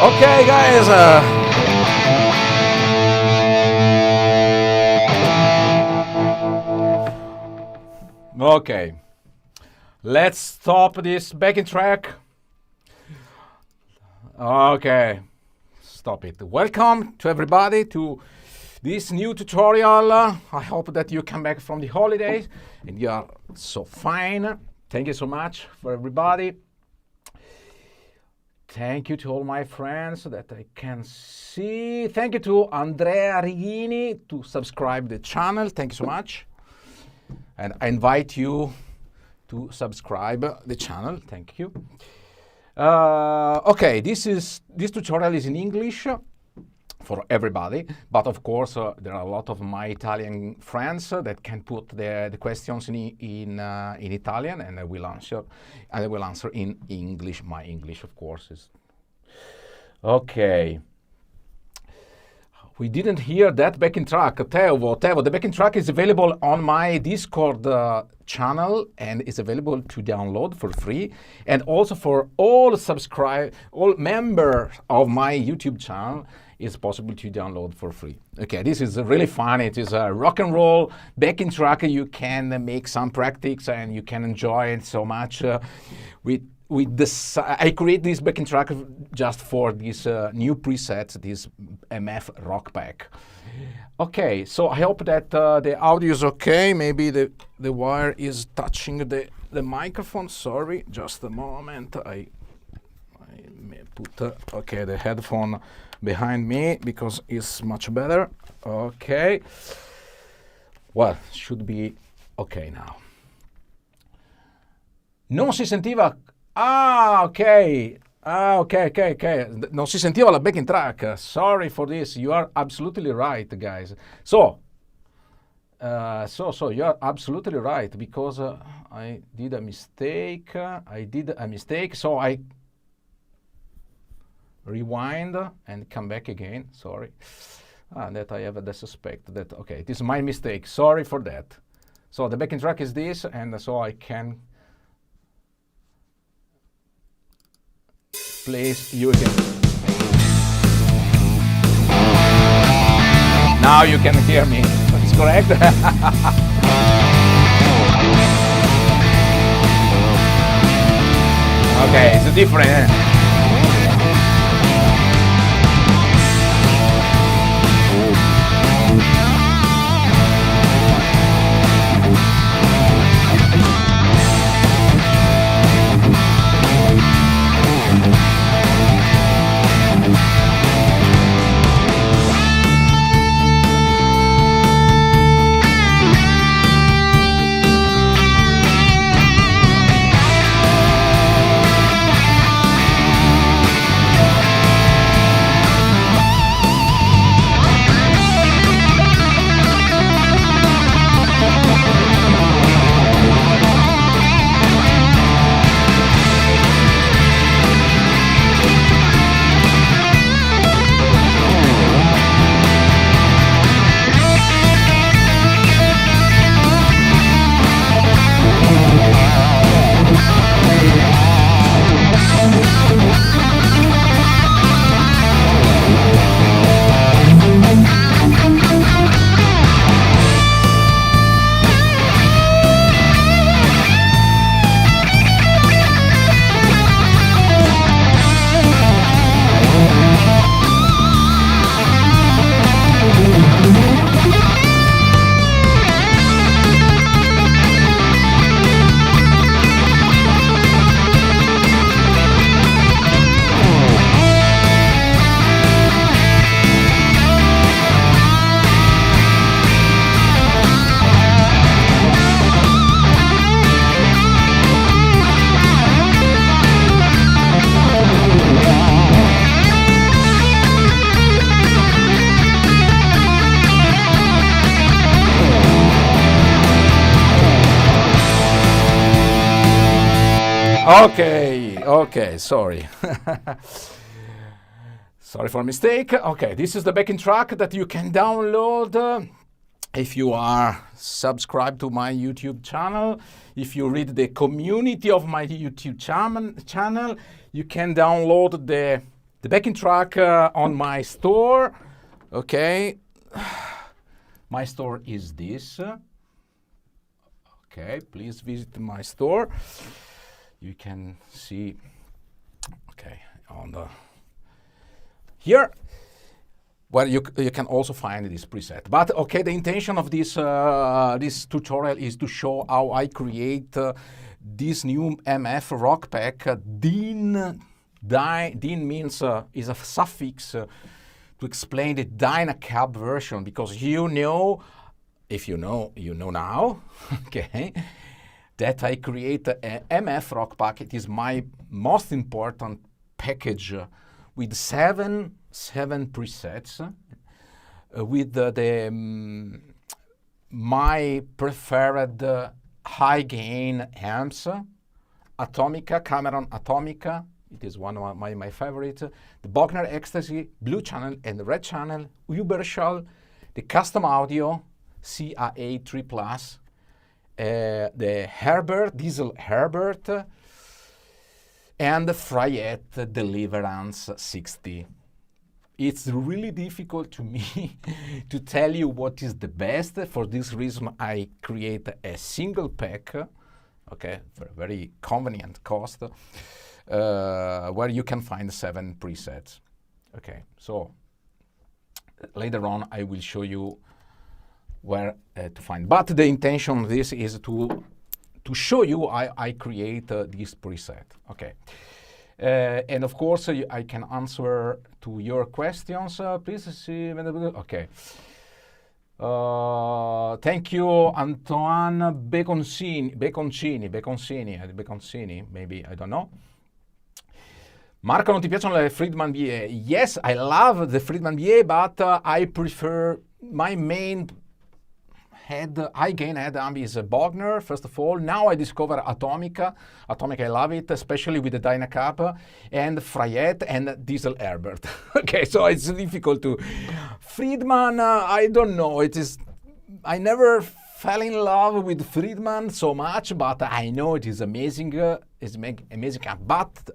Okay, guys. Okay. Let's stop this backing track. Okay. Stop it. Welcome to everybody to this new tutorial. I hope that you come back from the holidays and you are so fine. Thank you so much for everybody. Thank you to all my friends that I can see. Thank you to Andrea Righini to subscribe the channel. Thank you so much. And I invite you to subscribe the channel. Thank you. Okay, this tutorial is in English for everybody, but of course there are a lot of my Italian friends that can put the questions in Italian, and I will answer in English. My English, of course, is okay. We didn't hear that backing track, Tevo. The backing track is available on my Discord channel and is available to download for free, and also for all members of my YouTube channel. Is possible to download for free. Okay, this is really fun. It is a rock and roll backing track. You can make some practice and you can enjoy it so much. I create this backing track just for this new preset, this MF Rock Pack. Okay, so I hope that the audio is okay. Maybe the wire is touching the microphone. Sorry, just a moment. I may put the headphone behind me because it's much better. Okay. Well, should be okay now. Non si sentiva. Okay. Okay. Non si sentiva la backing track. Sorry for this. You are absolutely right, guys. So, So you're absolutely right, because I did a mistake. So I rewind and come back again. Sorry, that I have the suspect that, okay, this is my mistake. Sorry for that. So the backing track is this, and so I can place you again. Now you can hear me. It's correct. Okay, it's different. Okay, sorry. Sorry for mistake. Okay, this is the backing track that you can download if you are subscribed to my YouTube channel. If you read the community of my YouTube channel, you can download the backing track on my store. Okay, my store is this. Okay, please visit my store. You can see, okay, on the here, where you can also find this preset. But okay, the intention of this this tutorial is to show how I create this new MF Rock Pack Dyn. Dyn means is a suffix to explain the Dynacab version, because you know, if you know, you know now. Okay. That I create a MF Rock Pack. It is my most important package with seven presets with my preferred high gain amps, Atomica, Cameron Atomica. It is one of my favorites. The Bogner Ecstasy, blue channel and red channel, Uberschall, the custom audio, CIA 3 Plus, the Herbert, Diesel Herbert, and the Frayet Deliverance 60. It's really difficult to me to tell you what is the best. For this reason, I create a single pack, okay, for a very convenient cost, where you can find 7 presets. Okay, so later on I will show you where to find. But the intention of this is to show you I create this preset. Okay, and of course I can answer to your questions. Please see. Okay. Thank you, Antoine Beconcini, maybe, I don't know. Marco, non ti piacciono le Friedman BA? Yes, I love the Friedman BA, but I prefer my main high gain head amp is a Bogner, first of all. Now I discover Atomica. Atomica, I love it, especially with the Dynacab, and Fractal and Diesel Herbert. Okay, so it's difficult to... Friedman, I don't know, I never fell in love with Friedman so much, but I know it is amazing, amazing amp. But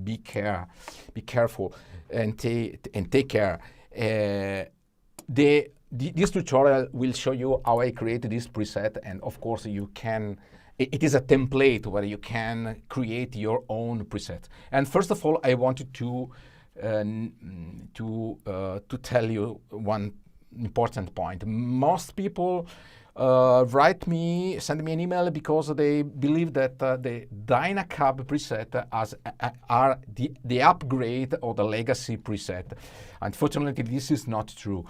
be careful, and take care. This tutorial will show you how I created this preset, and of course you can, it is a template where you can create your own preset. And first of all, I wanted to tell you one important point. Most people send me an email because they believe that the Dynacab preset are the upgrade or the legacy preset. Unfortunately, this is not true.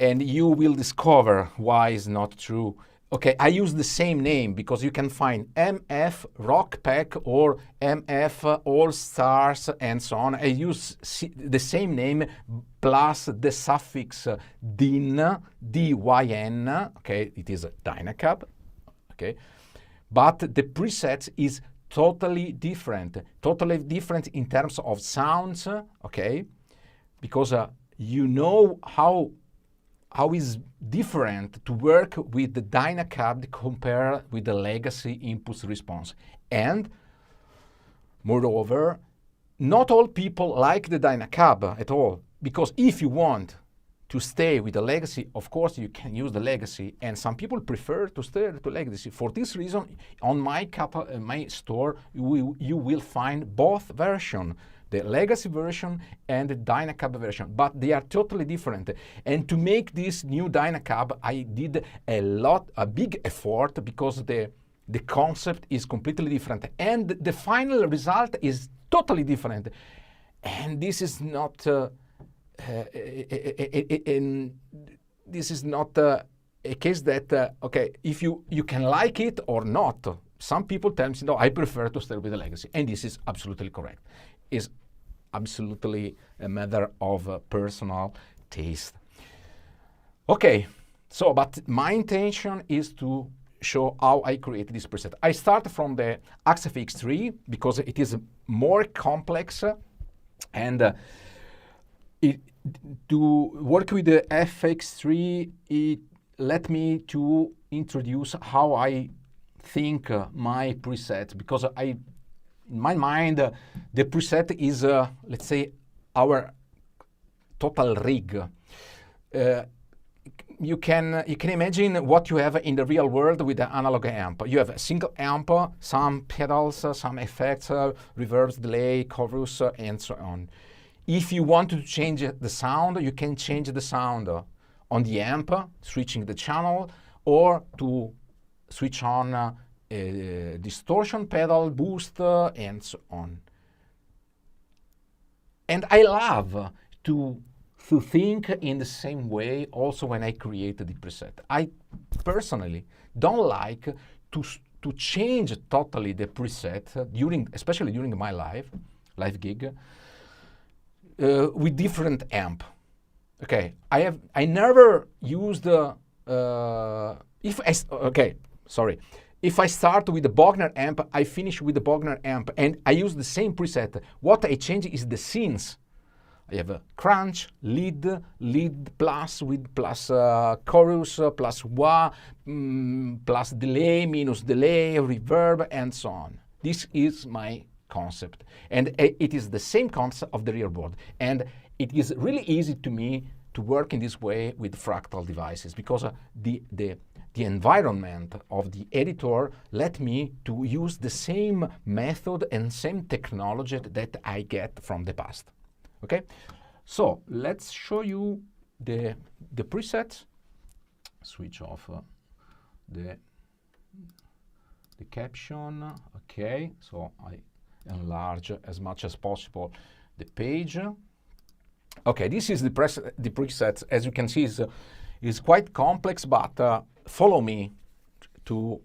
And you will discover why it's not true. Okay, I use the same name because you can find MF Rock Pack or MF All Stars and so on. I use the same name plus the suffix Dyn, D-Y-N, okay, it is a Dynacab, okay, but the preset is totally different in terms of sounds, okay, because you know how is different to work with the Dynacab compared with the legacy impulse response. And moreover, not all people like the Dynacab at all, because if you want to stay with the legacy, of course you can use the legacy, and some people prefer to stay to legacy. For this reason, on my store, you will find both versions, the legacy version and the Dynacab version, but they are totally different. And to make this new Dynacab, I did a big effort because the concept is completely different and the final result is totally different. And this is not a case that okay, if you can like it or not. Some people tell me, no, I prefer to stay with the legacy, and this is absolutely correct. Is absolutely a matter of personal taste. Okay, so but my intention is to show how I created this preset. I start from the XFX3 because it is more complex, and to work with the FX3, it let me to introduce how I think my preset, because in my mind, the preset is, let's say, our total rig. You can imagine what you have in the real world with the analog amp. You have a single amp, some pedals, some effects, reverbs, delay, chorus, and so on. If you want to change the sound, you can change the sound on the amp, switching the channel, or to switch on a distortion pedal, boost, and so on. And I love to think in the same way also when I create the preset. I personally don't like to change totally the preset especially during my live gig with different amp. Okay, I never used if I start with the Bogner amp, I finish with the Bogner amp, and I use the same preset. What I change is the scenes. I have a crunch, lead plus with plus chorus, plus wah, plus delay, minus delay, reverb, and so on. This is my concept. And it is the same concept of the real world. And it is really easy to me to work in this way with Fractal devices, because the environment of the editor let me to use the same method and same technology that I get from the past. Okay, so let's show you the presets. Switch off the caption. Okay, so I enlarge as much as possible the page. Okay, this is the presets. As you can see, is quite complex, but follow me to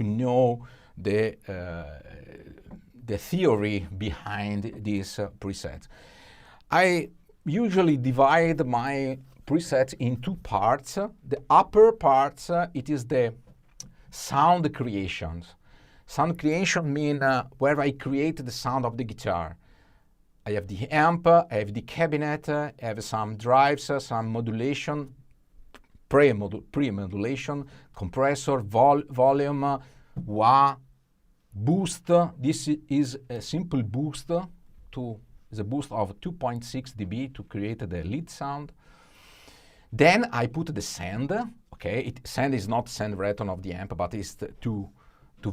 know the theory behind these presets. I usually divide my preset in two parts. The upper part, it is the sound creations. Sound creation means where I create the sound of the guitar. I have the amp, I have the cabinet, I have some drives, some modulation, pre-modulation, compressor, volume, wah, boost. This is a simple boost, is a boost of 2.6 dB to create the lead sound. Then I put the send. Okay, send is not send return of the amp, but it's to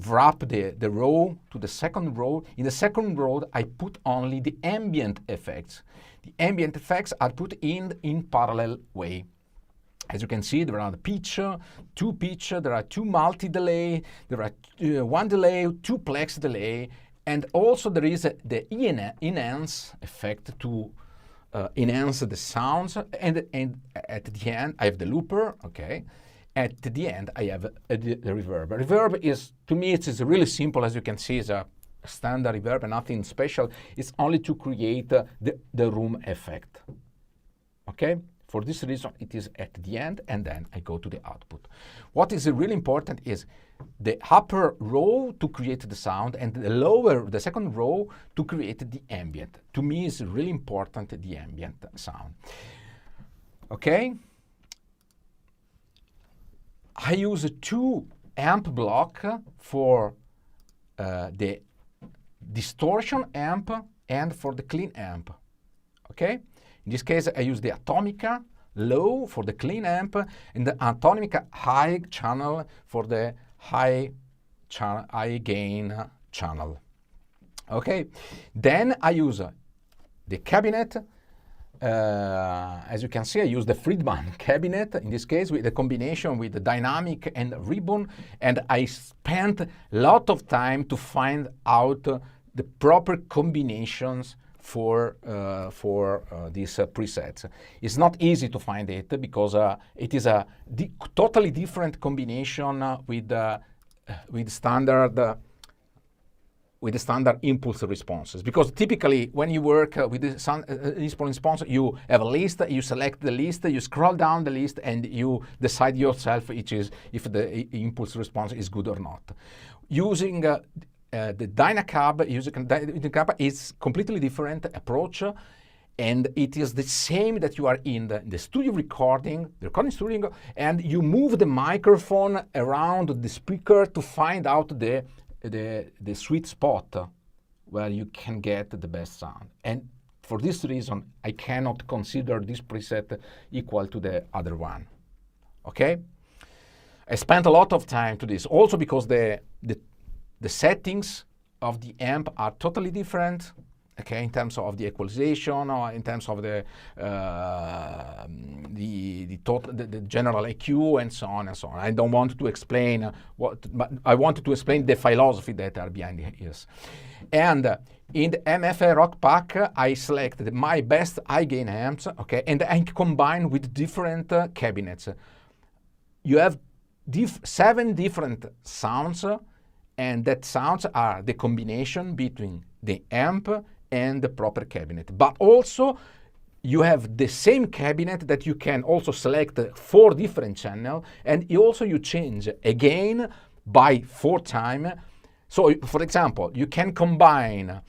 wrap the row to the second row. In the second row, I put only the ambient effects. The ambient effects are put in parallel way. As you can see, there are the pitch, two pitch, there are two multi-delay, there are one delay, two Plex delay, and also there is the enhance effect to enhance the sounds, and at the end I have the looper, okay. At the end I have the reverb. Reverb is, to me, it is really simple. As you can see, it's a standard reverb, nothing special. It's only to create the room effect, okay. For this reason, it is at the end, and then I go to the output. What is really important is the upper row to create the sound, and the second row to create the ambient. To me, it's really important, the ambient sound. Okay? I use two amp block for the distortion amp and for the clean amp. Okay? In this case, I use the Atomica low for the clean amp and the Atomica high channel for the high gain channel. Okay, then I use the cabinet. As you can see, I use the Friedman cabinet, in this case with the combination with the dynamic and ribbon, and I spent a lot of time to find out the proper combinations for these presets. It's not easy to find it because it is a totally different combination with standard impulse responses. Because typically when you work with the impulse response, you have a list, you select the list, you scroll down the list, and you decide yourself if the impulse response is good or not. Using the Dynacab is completely different approach, and it is the same that you are in the studio recording studio, and you move the microphone around the speaker to find out the sweet spot where you can get the best sound. And for this reason, I cannot consider this preset equal to the other one. Okay? I spent a lot of time to this, also because the settings of the amp are totally different, okay, in terms of the equalization or in terms of the general EQ and so on and so on. I don't want to explain but I wanted to explain the philosophy that are behind this. And in the MF Rock Pack, I selected my best high gain amps, okay, and I combine with different cabinets. You have 7 different sounds, and that sounds are the combination between the amp and the proper cabinet. But also, you have the same cabinet that you can also select 4 different channels, and you change again by 4 times. So, for example, you can combine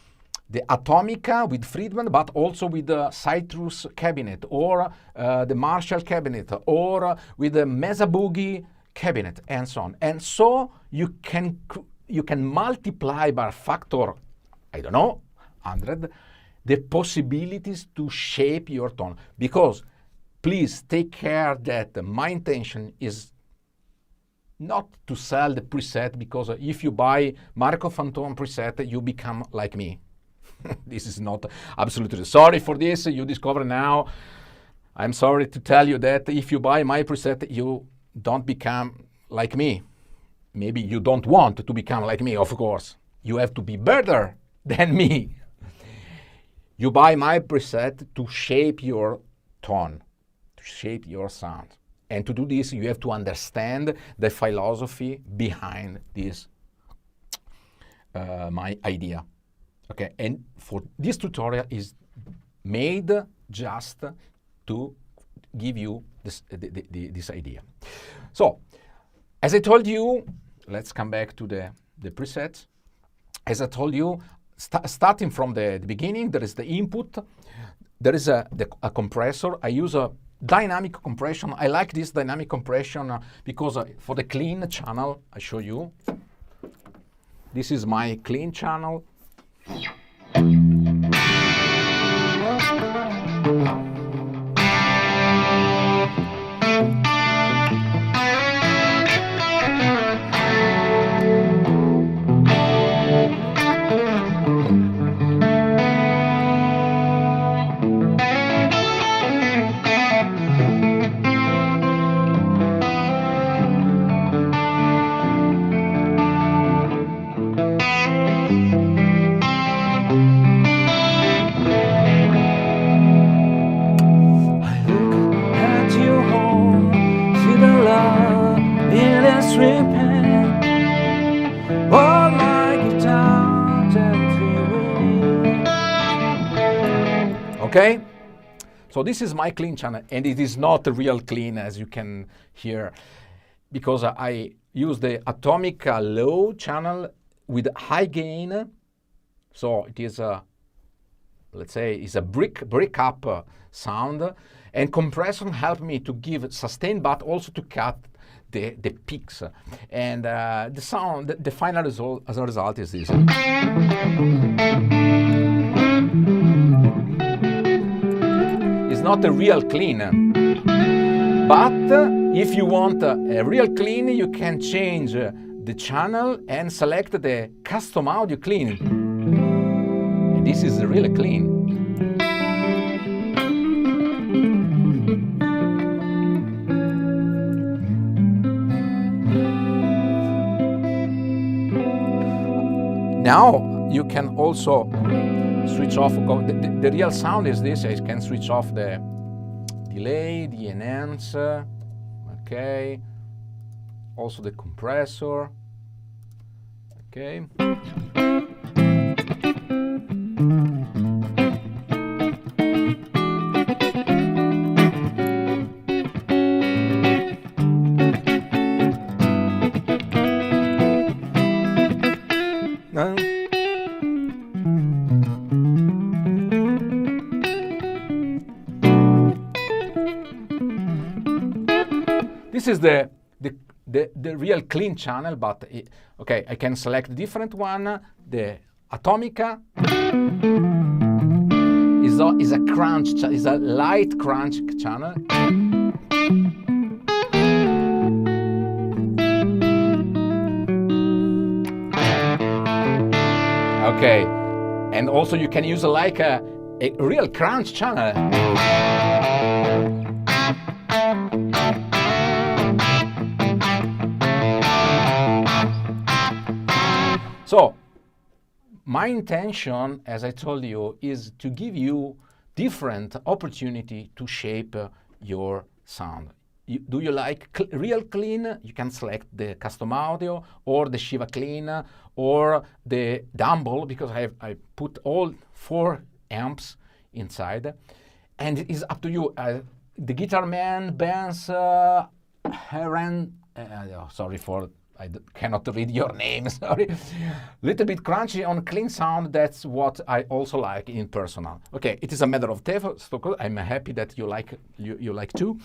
the Atomica with Friedman, but also with the Citrus cabinet, or the Marshall cabinet, or with the Mesa Boogie cabinet, and so on. And so you can multiply by a factor, I don't know, 100, the possibilities to shape your tone. Because please take care that my intention is not to sell the preset, because if you buy Marco Fantone preset, you become like me. This is not absolutely sorry for this. You discover now. I'm sorry to tell you that if you buy my preset, you don't become like me. Maybe you don't want to become like me, of course. You have to be better than me. You buy my preset to shape your tone, to shape your sound. And to do this, you have to understand the philosophy behind this, my idea. Okay, and for this tutorial is made just to give you this idea. So, as I told you, let's come back to the presets. As I told you, starting from the beginning, there is the input, there is a compressor. I use a dynamic compression. I like this dynamic compression because for the clean channel, I show you. This is my clean channel. Okay, so this is my clean channel, and it is not real clean, as you can hear, because I use the Atomica low channel with high gain. So it is a, let's say, is a brick up sound, and compression helped me to give sustain, but also to cut the peaks, and the sound, the final result as a result is this. Not a real clean, but if you want a real clean, you can change the channel and select the custom audio clean, and this is really clean. Now you can also switch off. The real sound is this. I can switch off the delay, the enhance, okay, also the compressor, okay. This is the real clean channel, but okay, I can select a different one. The Atomica is a crunch, is a light crunch channel. Okay, and also you can use like a real crunch channel. So, my intention, as I told you, is to give you different opportunity to shape your sound. Do you like real clean? You can select the custom audio or the Shiva clean or the Dumble, because I put all 4 amps inside, and it is up to you. The guitar man bands Halen, sorry for I cannot read your name, sorry. Little bit crunchy on clean sound, that's what I also like in personal. Okay, it is a matter of taste. I'm happy that you like too.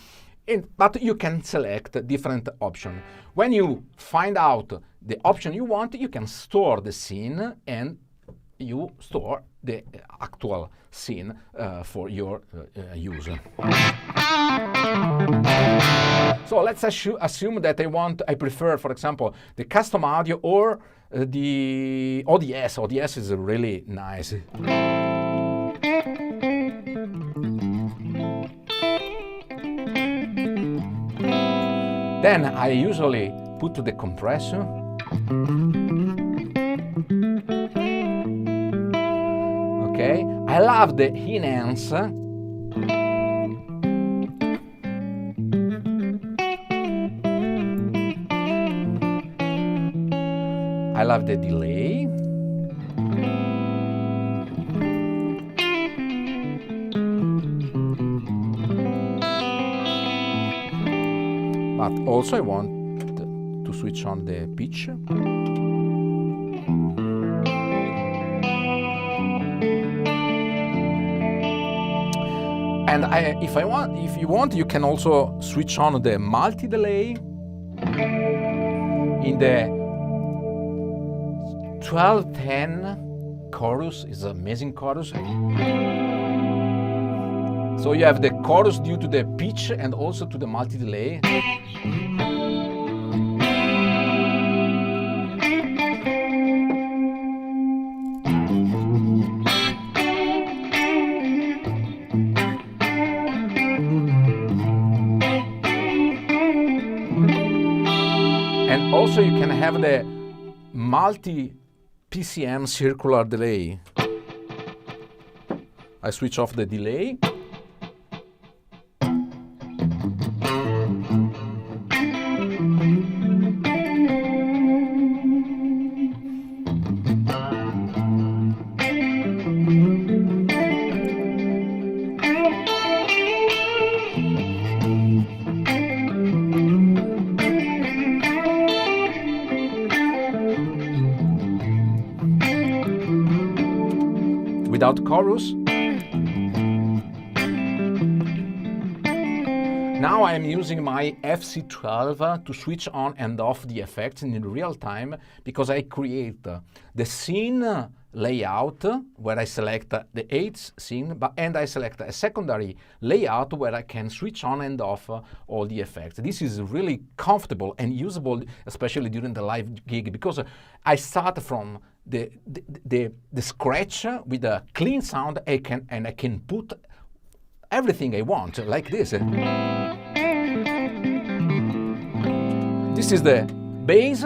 But you can select different option. When you find out the option you want, you can store the scene and you store the actual scene for your use. So let's assume that I prefer, for example, the custom audio or the ODS. ODS is really nice. Then I usually put the compressor. Okay, I love the enhance. I love the delay. but also I want to switch on the pitch. And if you want, you can also switch on the multi-delay in the 1210 chorus. Is an amazing chorus. So you have the chorus due to the pitch and also to the multi-delay. And also you can have the multi-PCM circular delay. I switch off the delay. Without chorus. Now I'm using my FC12 to switch on and off the effects in real time, because I create the scene layout where I select the 8th scene, and I select a secondary layout where I can switch on and off all the effects. This is really comfortable and usable, especially during the live gig, because I start from the scratch with a clean sound, and I can put everything I want, like this. This is the bass,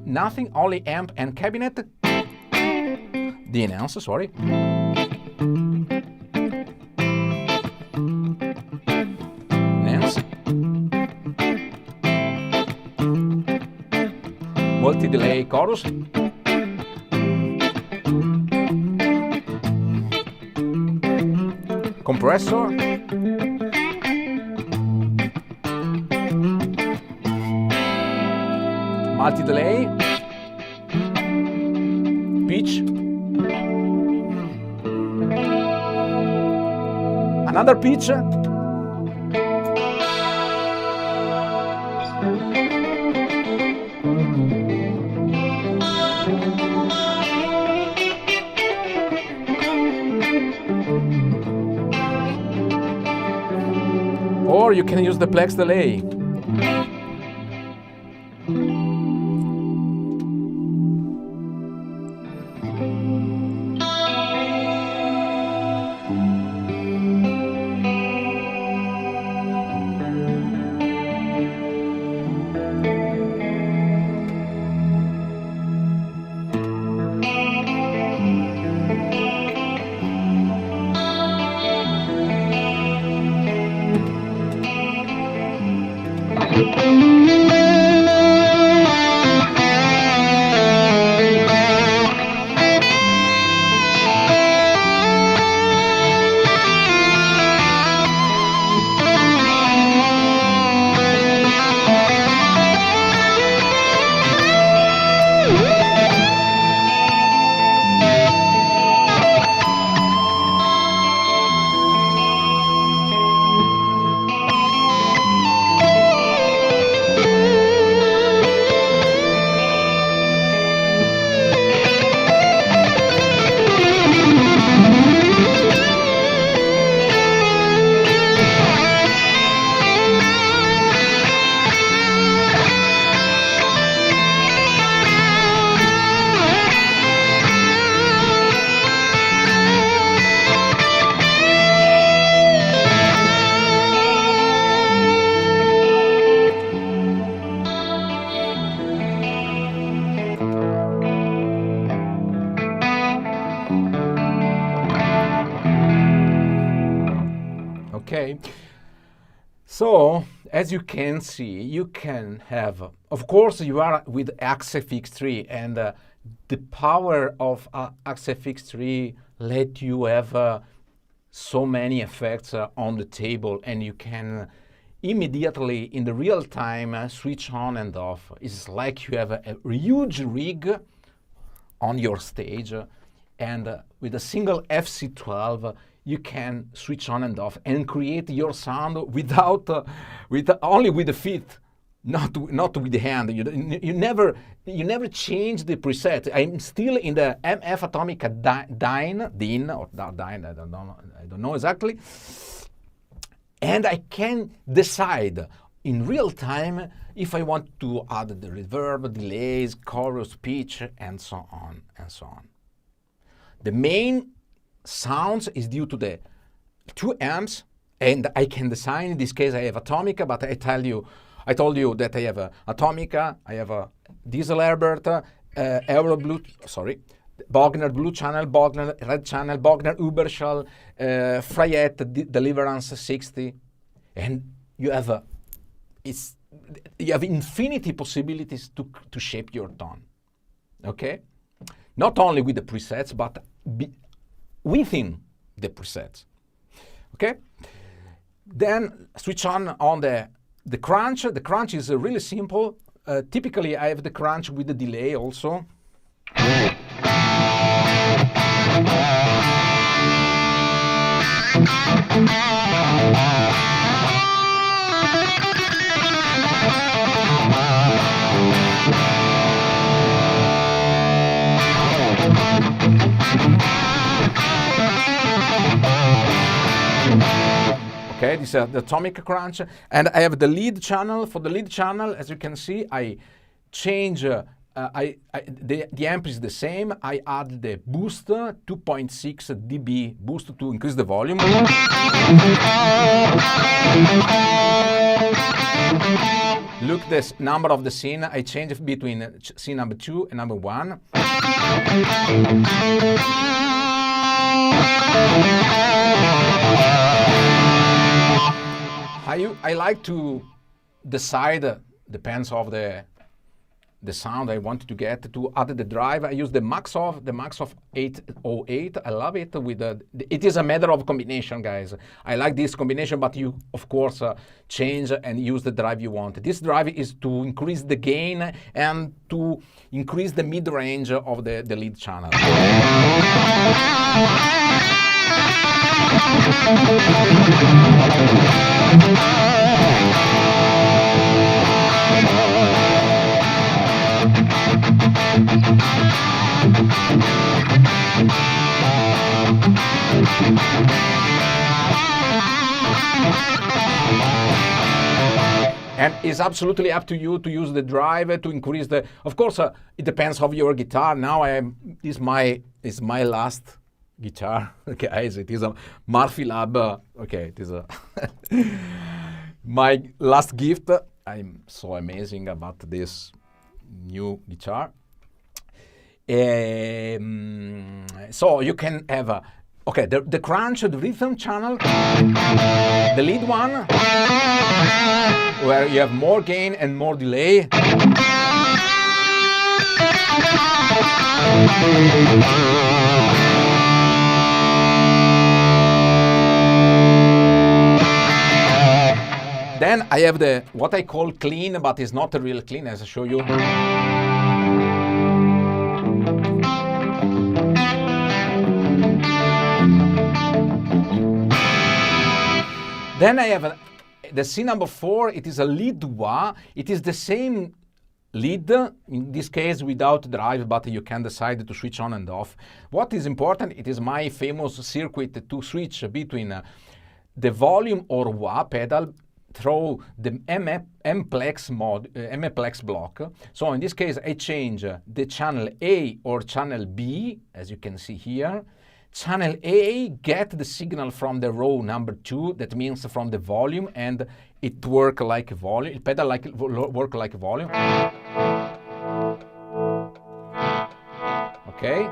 nothing, only amp and cabinet. The enhancer, sorry. Enhance. Multi-delay chorus. Compressor. Multi-delay. Pitch. Another pitch. Or you can use the Plex delay. Okay, so as you can see, you can have, of course, you are with AXFX3, and the power of AXFX3 let you have so many effects on the table, and you can immediately in the real time switch on and off. It's like you have a huge rig on your stage, and with a single FC12 you can switch on and off and create your sound without, only with the feet, not with the hand. You never change the preset. I'm still in the MF Atomica Dyn, I don't know exactly, and I can decide in real time if I want to add the reverb, delays, chorus, pitch, and so on and so on. The main sounds is due to the 2 amps, and I can design. In this case I have Atomica, but I told you that I have a Atomica, I have a Diesel Herbert, Bogner Blue Channel, Bogner Red Channel, Bogner Überschall, Frayet Deliverance 60, and you have infinity possibilities to shape your tone. Okay, not only with the presets, but within the presets. Okay, then switch on the crunch. The crunch is really simple. Typically, I have the crunch with the delay also. Okay, this is the Atomica crunch, and I have the lead channel. For the lead channel, as you can see, I change. The amp is the same. I add the boost, 2.6 dB boost to increase the volume. Look this number of the scene. I change between scene number 2 and number 1. I like to decide, depends of the sound I want to get, to add the drive. I use the max of 808. I love it. It is a matter of combination, guys. I like this combination, but you of course change and use the drive you want. This drive is to increase the gain and to increase the mid-range of the lead channel. And it's absolutely up to you to use the drive to increase the. Of course, it depends on your guitar. Now this is my last guitar, guys. It is a Murphy Lab. Okay, it is a my last gift. I'm so amazing about this new guitar. So you can have okay, the crunch, the rhythm channel, the lead one, where you have more gain and more delay. Then I have what I call clean, but it's not a real clean, as I show you. Then I have the C number 4. It is a lead wah. It is the same lead, in this case without drive, but you can decide to switch on and off. What is important, it is my famous circuit to switch between the volume or wah pedal through the MPlex block. So in this case, I change the channel A or channel B, as you can see here. Channel A get the signal from the row number 2, that means from the volume, and it work like a volume, pedal work like a volume. Okay.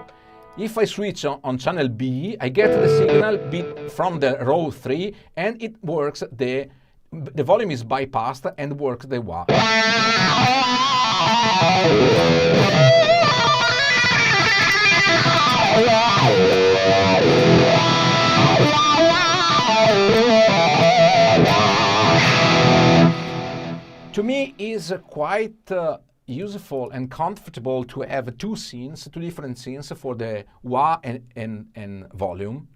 If I switch on channel B, I get the signal from the row 3, and it works the volume is bypassed and works the wah. To me, is quite useful and comfortable to have two different scenes for the wah and volume,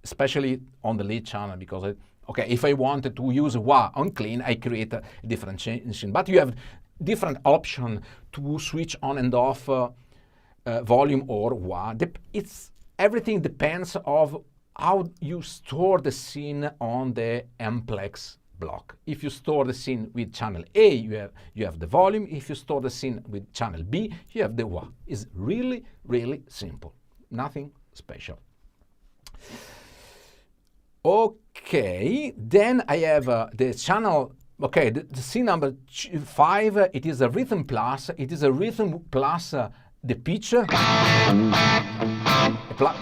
especially on the lead channel, because okay, if I wanted to use wah on clean, I create a different scene. But you have different option to switch on and off volume or wah. Everything depends of how you store the scene on the MPlex block. If you store the scene with channel A, you have the volume. If you store the scene with channel B, you have the wah. It's really, really simple. Nothing special. Okay, then I have the channel. Okay, the scene number 5. It is a rhythm plus. It is a rhythm plus the pitch.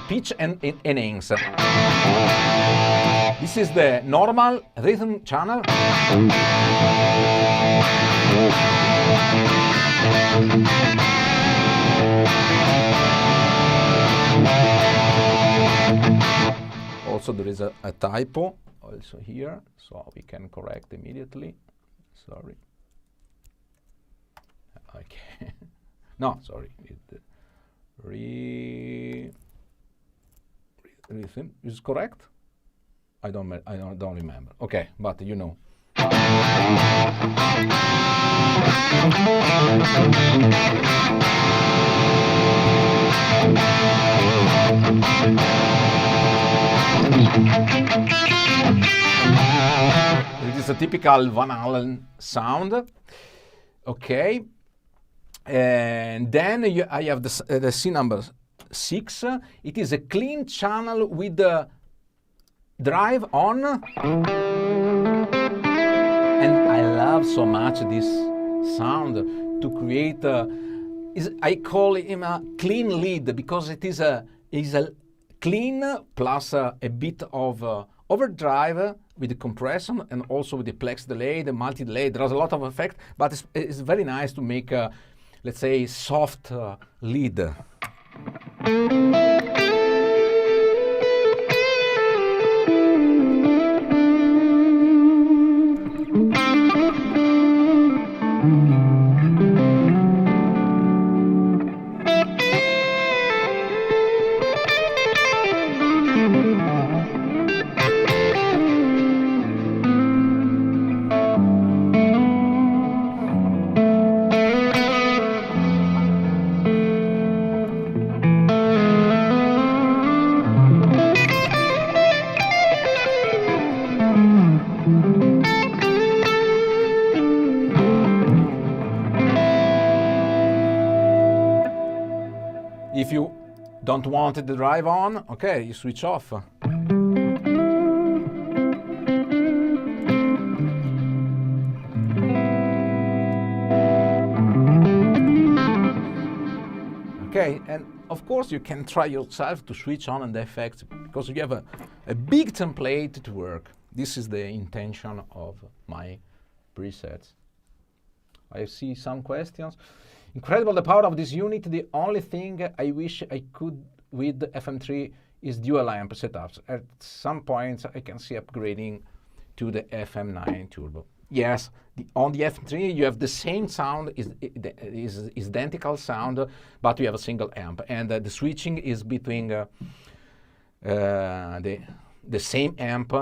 Pitch and enhance. This is the normal rhythm channel. Also, there is a typo also here, so we can correct immediately. Sorry. Okay. No, sorry. Rhythm is correct. I don't remember. Okay, but you know. It is a typical Van Halen sound. Okay. And then I have the scene number 6. It is a clean channel with the drive on. And I love so much this sound to create I call him a clean lead, because it is a clean plus a bit of overdrive with the compression and also with the Plex delay, the multi-delay. There's a lot of effect, but it's very nice to make let's say, soft lead. If you don't want the drive on, okay, you switch off. Okay, and of course you can try yourself to switch on the effects, because you have a big template to work. This is the intention of my presets. I see some questions. Incredible the power of this unit. The only thing I wish I could with the FM3 is dual amp setups. At some points I can see upgrading to the FM9 turbo. Yes, on the FM3 you have the same sound, is identical sound, but you have a single amp, and the switching is between the same amp,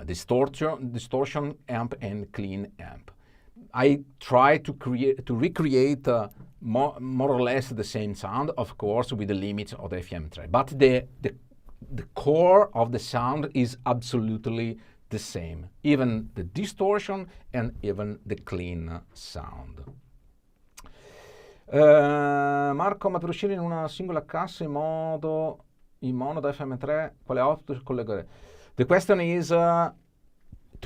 distortion amp and clean amp. I try to recreate more or less the same sound, of course, with the limits of the FM3. But the core of the sound is absolutely the same, even the distortion and even the clean sound. Marco, ma per uscire in una singola cassa in mono da FM3, quale output collegare? The question is to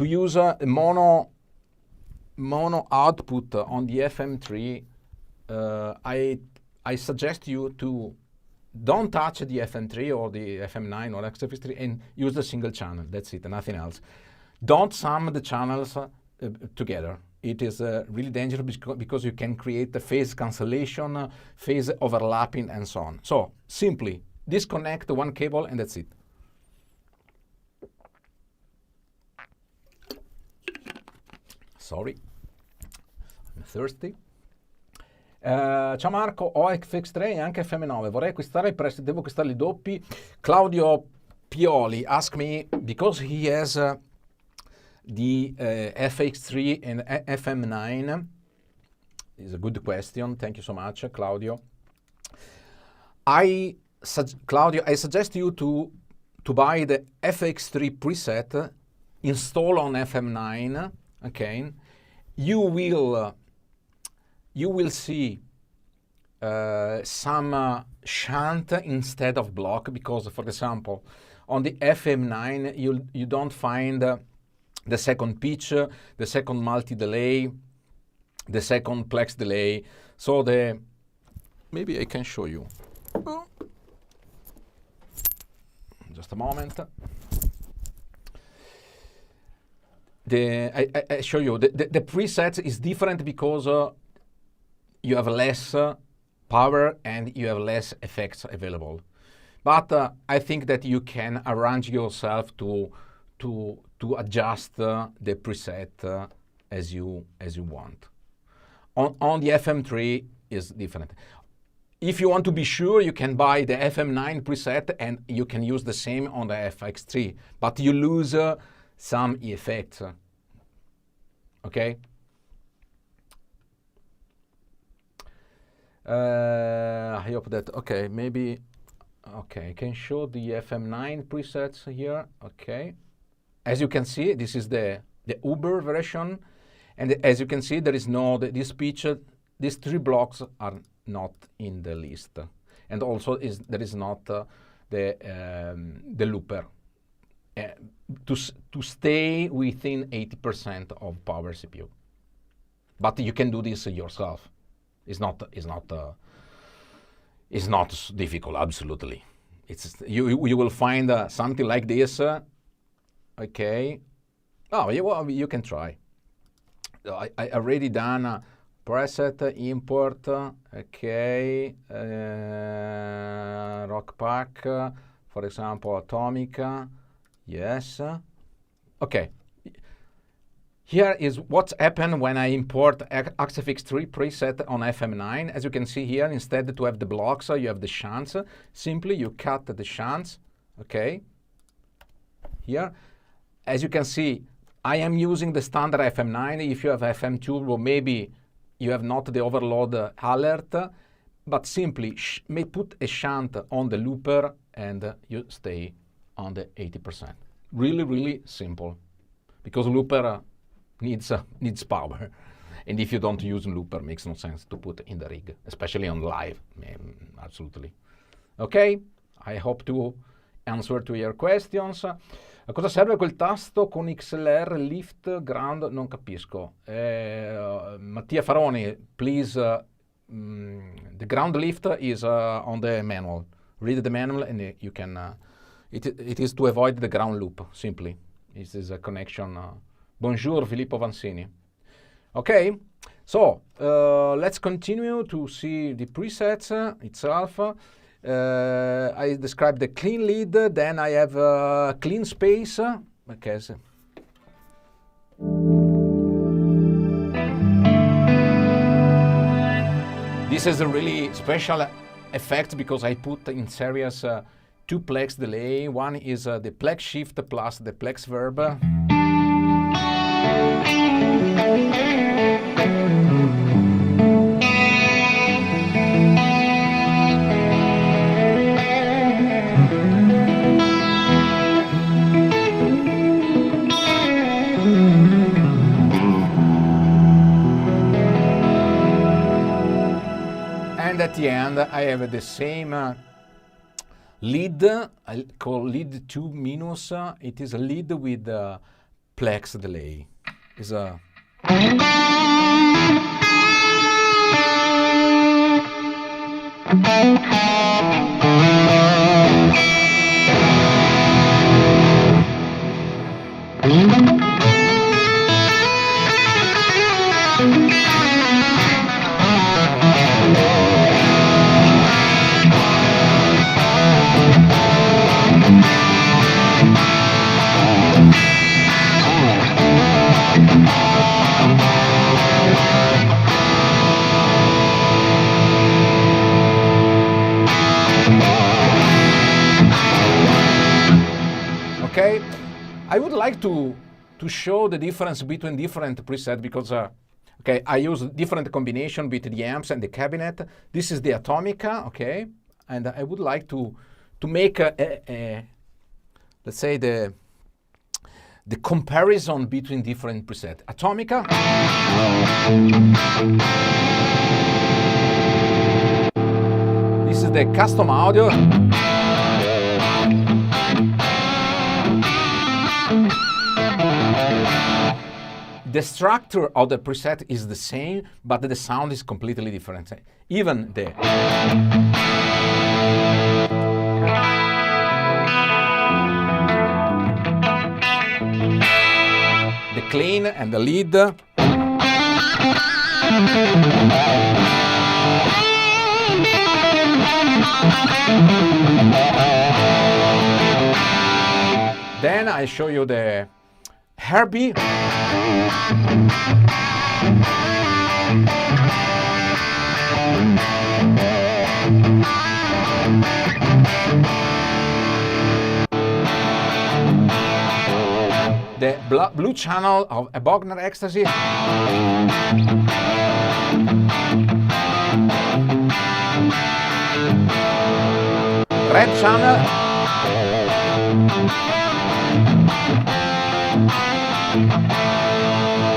use a mono output on the FM3. I suggest you to don't touch the FM3 or the FM9 or XFX3 and use the single channel. That's it, nothing else. Don't sum the channels together. It is really dangerous because you can create the phase cancellation, phase overlapping, and so on. So simply disconnect one cable and that's it. Sorry, I'm thirsty. Ciao Marco, ho FX3 e anche FM9. Vorrei acquistare devo acquistarli doppi. Claudio Pioli asked me because he has the FX3 and FM9. It's a good question. Thank you so much, Claudio. Claudio, I suggest you to buy the FX3 preset, install on FM9. Okay, you will see some shunt instead of block, because, for example, on the FM9 you don't find the second pitch, the second multi-delay, the second Plex delay. So maybe I can show you. Just a moment. I show you the preset is different because you have less power and you have less effects available. But I think that you can arrange yourself to adjust the preset as you want. On the FM3 is different. If you want to be sure, you can buy the FM9 preset and you can use the same on the FX3, but you lose some effects. Okay? I hope that, okay, maybe, okay, I can show the FM9 presets here. Okay. As you can see, this is the Uber version. And as you can see, there is no, this pitch, these three blocks are not in the list. And also there is not the looper. To stay within 80% of power CPU. But you can do this yourself. It's not difficult, absolutely. You will find something like this. Okay. Oh, you can try. I already done preset import. Okay. Rock Pack, for example, Atomica. Yes. Okay. Here is what's happened when I import XFX3 preset on FM9. As you can see here, instead to have the blocks, you have the shunts. Simply you cut the shunts. Okay. Here, as you can see, I am using the standard FM9. If you have FM2, well, maybe you have not the overload alert, but simply may put a shunt on the looper and you stay on the 80%. Really, really simple, because looper needs power, and if you don't use looper, makes no sense to put in the rig, especially on live. Absolutely. Okay, I hope to answer to your questions. A cosa serve quel tasto con XLR lift ground? Non capisco. Mattia Faroni, please. The ground lift is on the manual. Read the manual and you can. It is to avoid the ground loop, simply. This is a connection. Bonjour, Filippo Vansini. Okay, so let's continue to see the presets itself. I described the clean lead, then I have clean space. Okay. This is a really special effect because I put in series two Plex delay. One is the Plex shift plus the Plex verb. And at the end, I have the same lead, I call lead 2 minus. It is a lead with Plex delay. Is a Okay, I would like to show the difference between different presets because okay, I use different combination between the amps and the cabinet. This is the Atomica, okay, and I would like to make let's say the comparison between different presets. Atomica. This is the custom audio. The structure of the preset is the same, but the sound is completely different. Even the clean and the lead. Then I show you the Herbie. The blue channel of a Bogner Ecstasy. Red channel.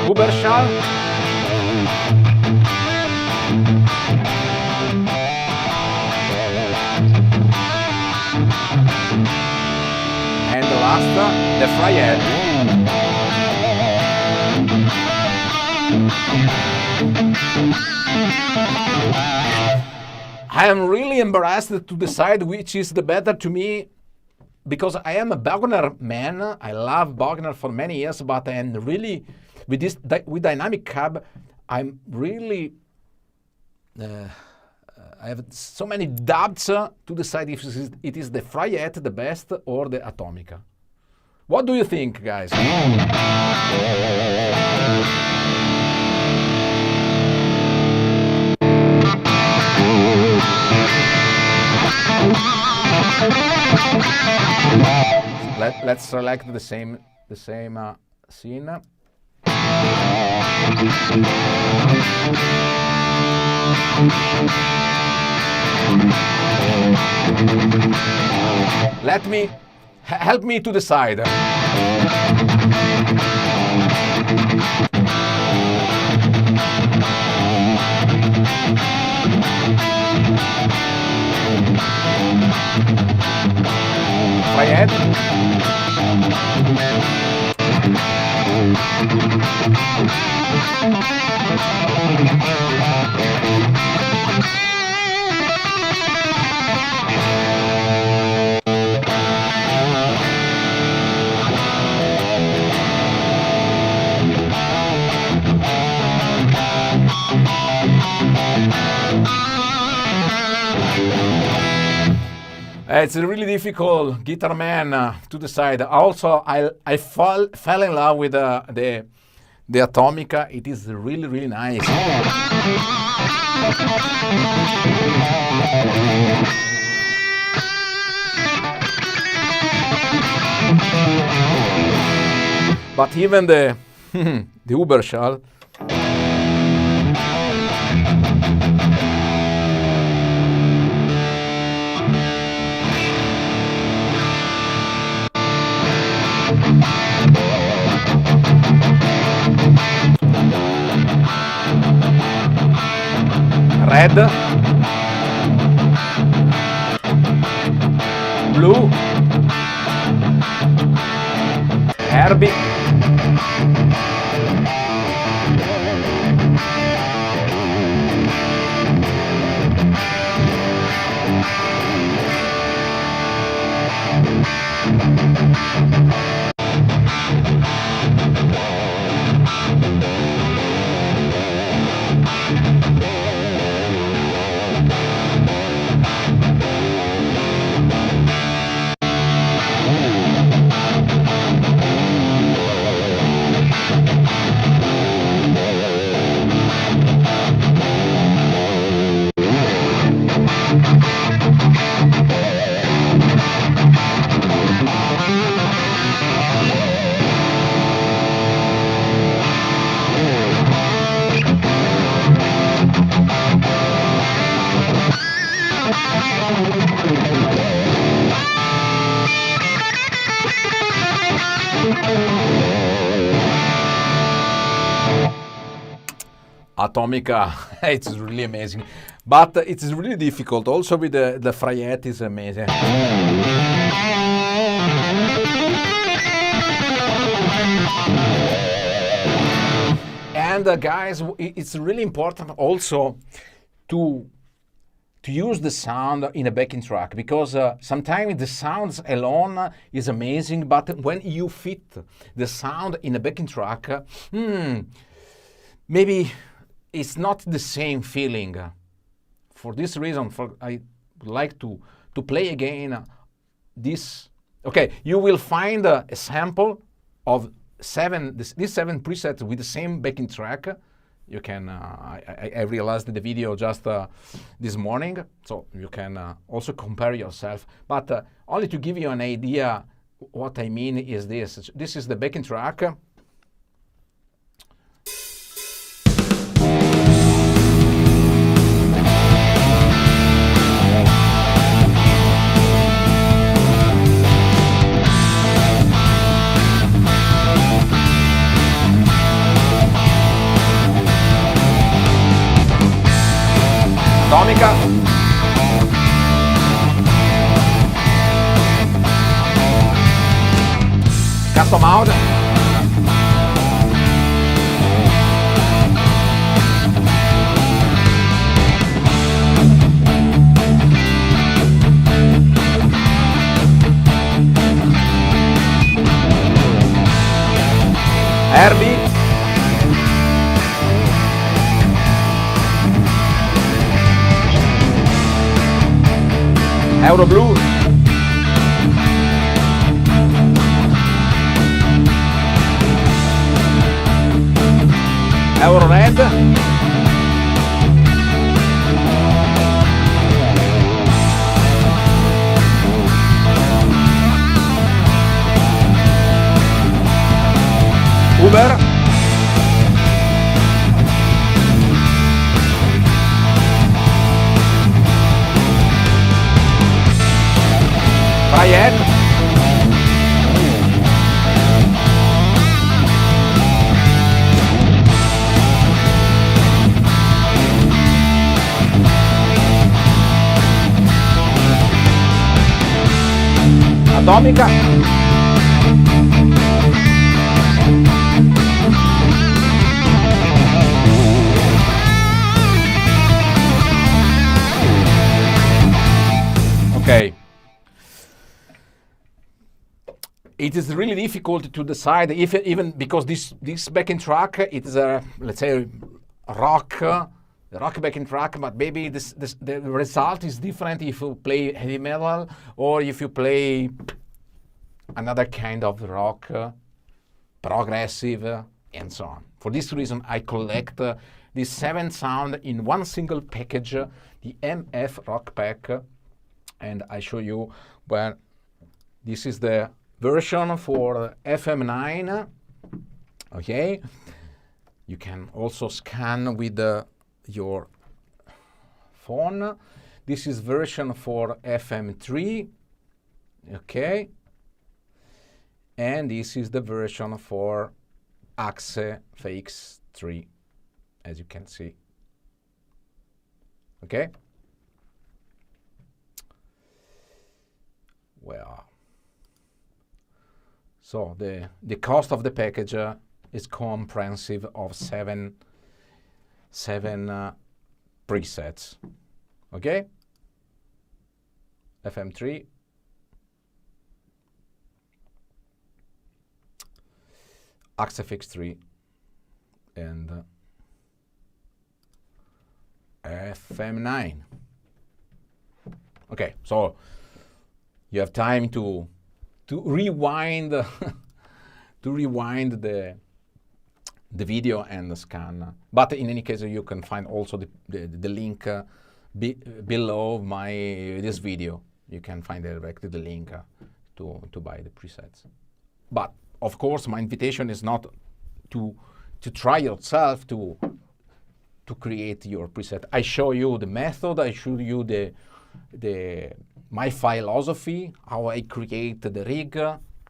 Uberschall. And the last, the Fractal. I am really embarrassed to decide which is the better to me, because I am a Bogner man. I love Bogner for many years, but I am really, with Dynacab, I'm really, I have so many doubts to decide if it is the Fractal the best or the Atomica. What do you think, guys? Let's select the same scene. Help me to decide. Quiet. It's really difficult, guitar man, to decide. Also, I fell in love with the Atomica. It is really, really nice. But even the Uberschall. Red, blue, Herbie, Atomica, it's really amazing, but it's really difficult. Also with the fryette is amazing. And guys, it's really important also to use the sound in a backing track, because sometimes the sounds alone is amazing, but when you fit the sound in a backing track, maybe it's not the same feeling. For this reason, I would like to play again this. Okay, you will find a sample of these 7 presets with the same backing track. You can, I realized the video just this morning, so you can also compare yourself. But only to give you an idea, what I mean is this. This is the backing track. Atomica. Custom out. Herbie. Euro Blue. Euro Red. Uber. Fryette. Atomica. Okay. It is really difficult to decide if even because this backing track it is a, let's say, rock backing track, but maybe the result is different if you play heavy metal or if you play another kind of rock, progressive, and so on. For this reason, I collect these 7 sound in one single package, the MF Rock Pack, and I show you where this is the version for FM9. Okay, you can also scan with your phone. This is version for FM3. Okay, and this is the version for AXE FX3, as you can see. Okay, well, so the cost of the package is comprehensive of seven presets. Okay, FM3, AXE FX3, and FM9. Okay, so you have time to rewind to rewind the video and scan. But in any case, you can find also the link below this video. You can find directly the link to buy the presets. But of course, my invitation is not to try yourself to create your preset. I show you the method. I show you my philosophy, how I create the rig.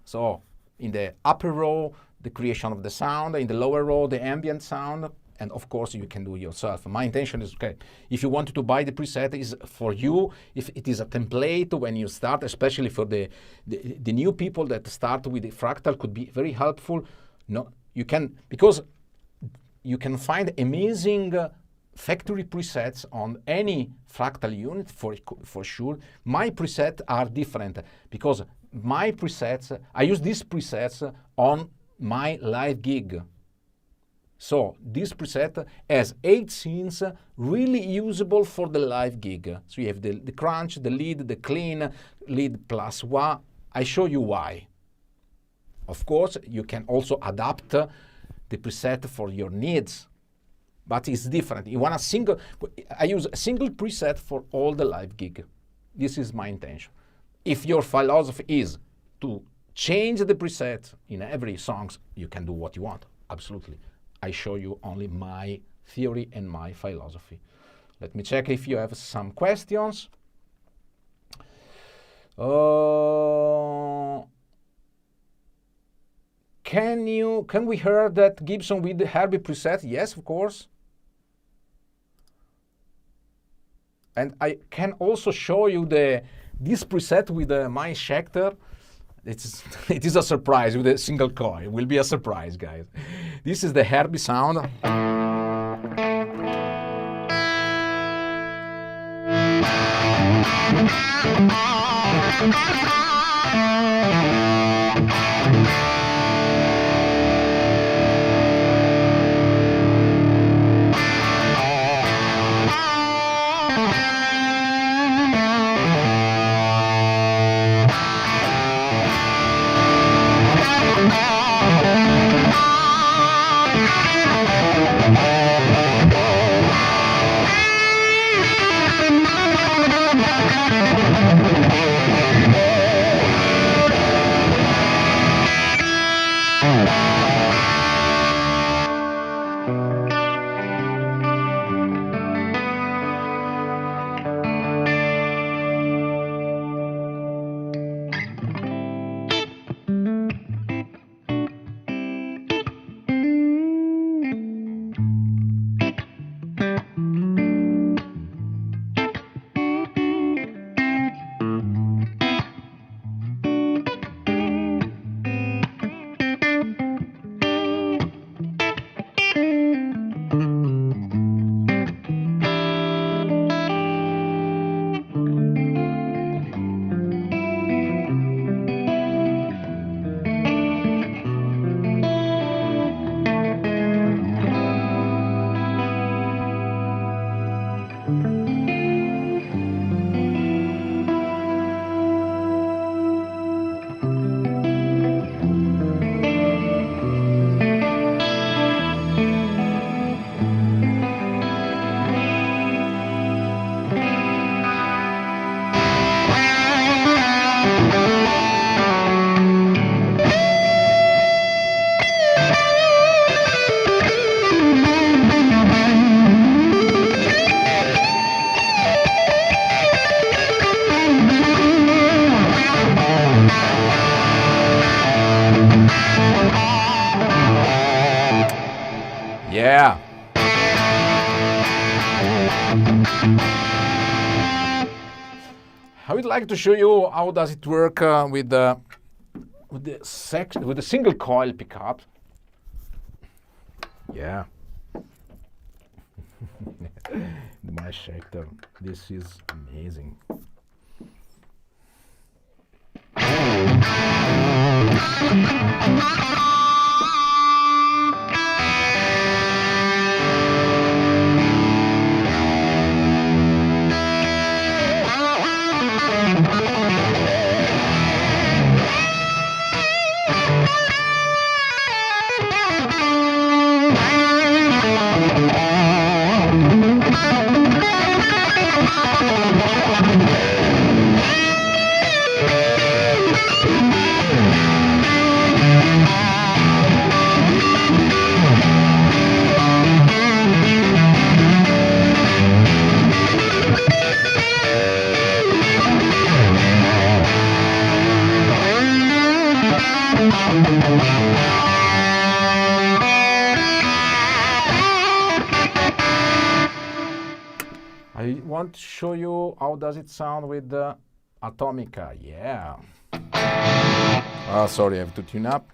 So in the upper row, the creation of the sound. In the lower row, the ambient sound. And of course, you can do it yourself. My intention is, okay, if you wanted to buy the preset, is for you. If it is a template when you start, especially for the new people that start with the Fractal, could be very helpful. No, you can, because you can find amazing factory presets on any Fractal unit for sure. My presets are different because my presets, I use these presets on my live gig. So this preset has 8 scenes really usable for the live gig. So you have the crunch, the lead, the clean, lead plus wah. I show you why. Of course, you can also adapt the preset for your needs, but it's different. You want a single, I use a single preset for all the live gig. This is my intention. If your philosophy is to change the preset in every song, you can do what you want, absolutely. I show you only my theory and my philosophy. Let me check if you have some questions. Can we hear that Gibson with the Herbie preset? Yes, of course. And I can also show you this preset with my Schecter. It is a surprise with a single coil. It will be a surprise, guys. This is the Herbie sound. Yeah. I would like to show you how does it work with the single coil pickup. Yeah. My Schecter. This is amazing. I want to show you how does it sound with the Atomica. Yeah. Sorry, I have to tune up.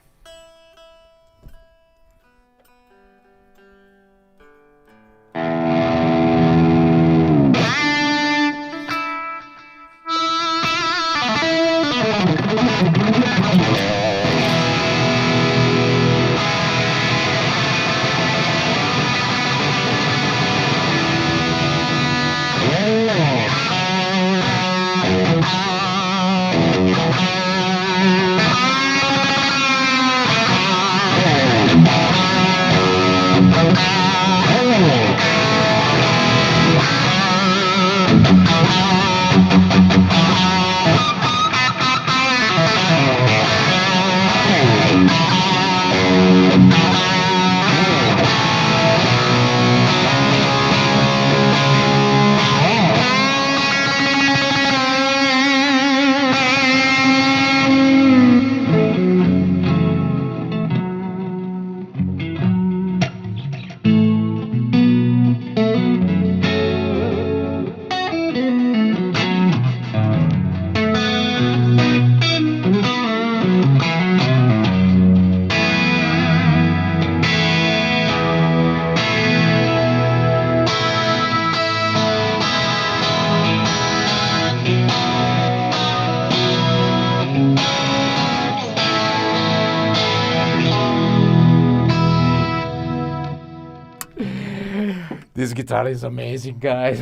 This guitar is amazing, guys.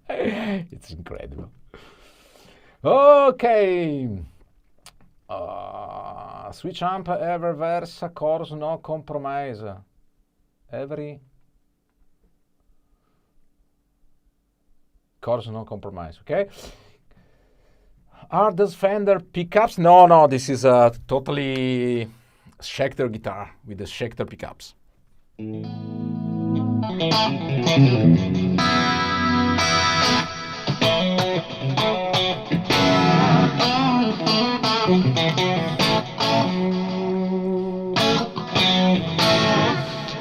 It's incredible. Okay. Switch amp, ever versa, chorus, no compromise. Every chorus, no compromise, okay? Are those Fender pickups? No, this is a totally Schecter guitar with the Schecter pickups.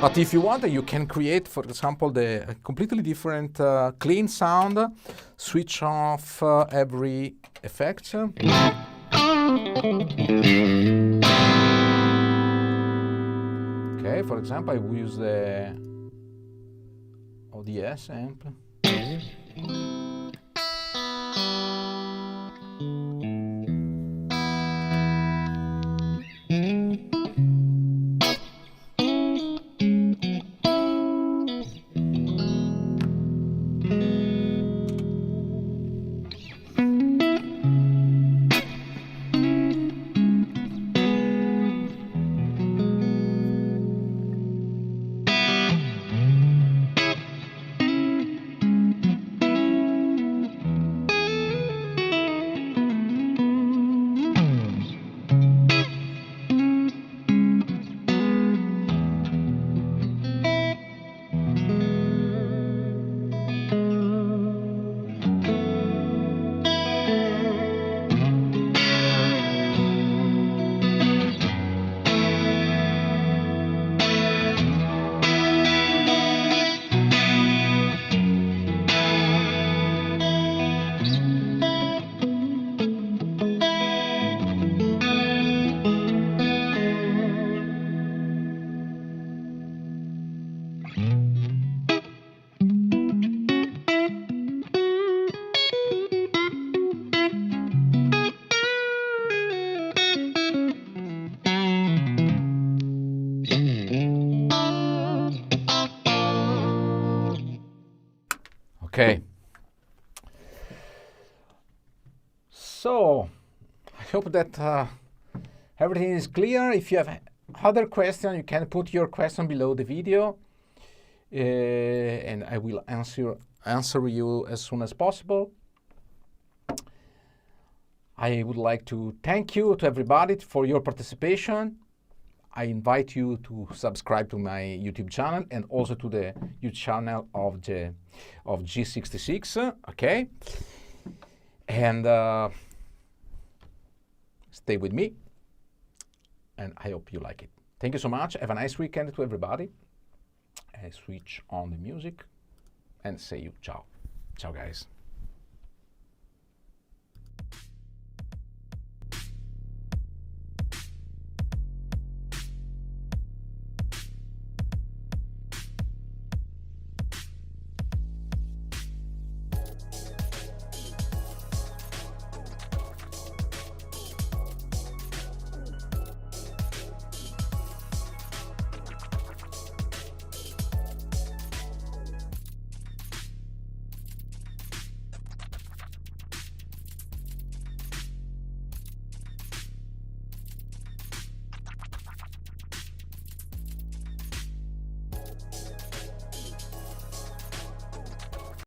But if you want, you can create, for example, the completely different clean sound, switch off every effect. Okay, for example, I will use the ODS amp. Okay. So, I hope that everything is clear. If you have other questions, you can put your question below the video, and I will answer you as soon as possible. I would like to thank you to everybody for your participation. I invite you to subscribe to my YouTube channel and also to the YouTube channel of G66, okay? And stay with me, and I hope you like it. Thank you so much. Have a nice weekend to everybody. I switch on the music, and say you ciao. Ciao guys.